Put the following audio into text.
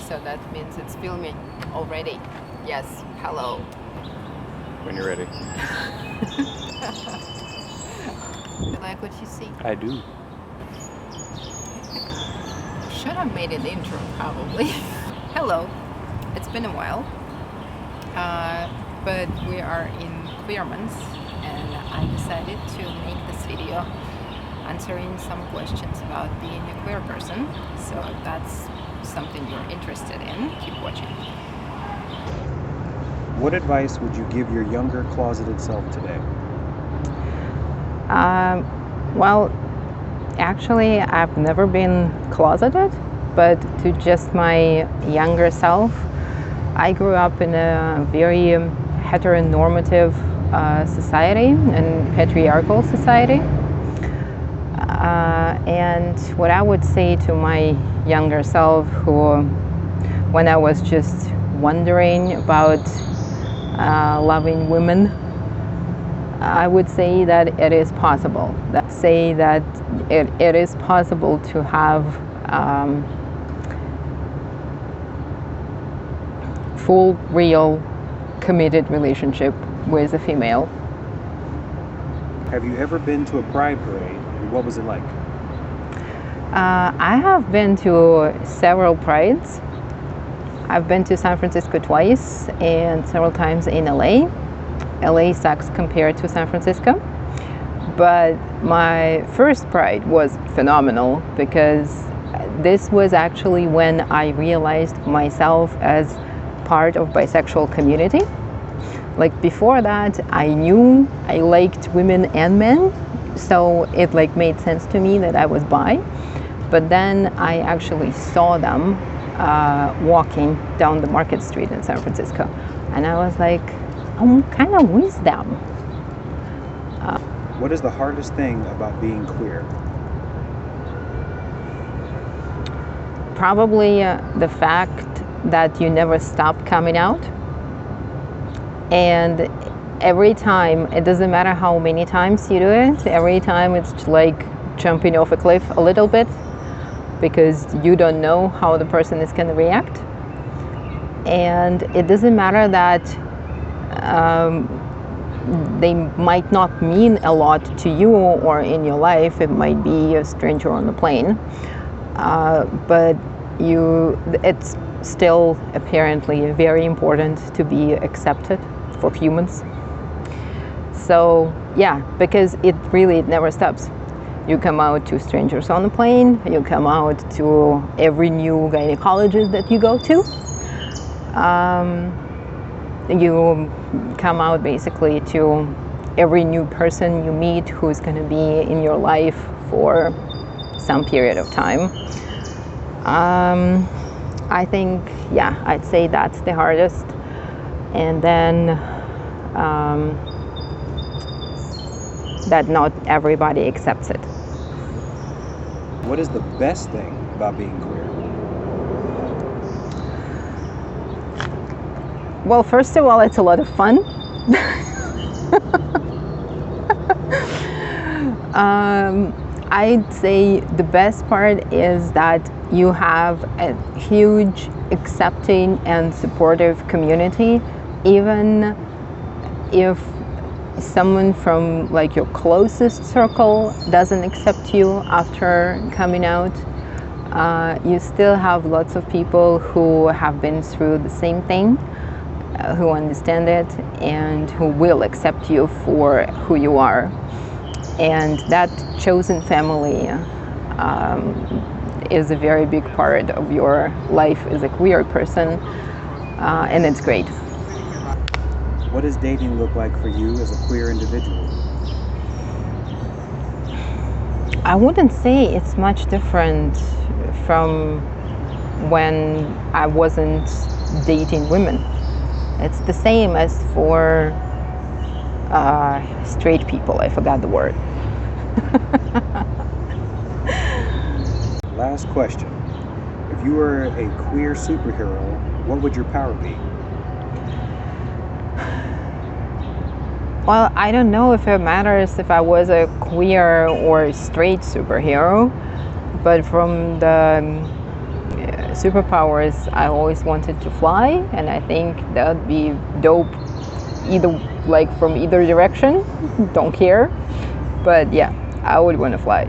so that means it's filming already. Yes, hello. When you're ready. You like what you see? I do. Should have made an intro, probably. Hello, it's been a while, but we are in Queer Month, and I decided to make this video answering some questions about being a queer person. So if that's something you're interested in, keep watching. What advice would you give your younger closeted self today? Well, actually, I've never been closeted, but to just my younger self, I grew up in a very heteronormative society and patriarchal society. And what I would say to my younger self, who, when I was just wondering about loving women, I would say that it is possible. Say that it is possible to have full, real, committed relationship with a female. Have you ever been to a pride parade, and what was it like? I have been to several prides. I've been to San Francisco twice and several times in LA. LA sucks compared to San Francisco. But my first pride was phenomenal because this was actually when I realized myself as part of bisexual community. Like before that, I knew I liked women and men, so it like made sense to me that I was bi. But then I actually saw them walking down the Market Street in San Francisco, and I was like, I'm kind of with them. What is the hardest thing about being queer? Probably the fact that you never stop coming out. And every time, it doesn't matter how many times you do it, every time it's like jumping off a cliff a little bit because you don't know how the person is going to react. And it doesn't matter that they might not mean a lot to you or in your life. It might be a stranger on the plane, but it's still apparently very important to be accepted for humans. So yeah, because it never stops. You come out to strangers on the plane, you come out to every new gynecologist that you go to. You come out basically to every new person you meet who's going to be in your life for some period of time. I think, yeah, I'd say that's the hardest. And then that not everybody accepts it. What is the best thing about being queer? Well, first of all, it's a lot of fun. I'd say the best part is that you have a huge accepting and supportive community, even if someone from like your closest circle doesn't accept you after coming out. You still have lots of people who have been through the same thing, who understand it and who will accept you for who you are. And that chosen family is a very big part of your life as a queer person, and it's great. What does dating look like for you as a queer individual? I wouldn't say it's much different from when I wasn't dating women. It's the same as for straight people. I forgot the word. Last question. If you were a queer superhero, what would your power be? Well, I don't know if it matters if I was a queer or straight superhero, but from the superpowers, I always wanted to fly, and I think that would be dope. Either like from either direction, don't care. But yeah, I would want to fly.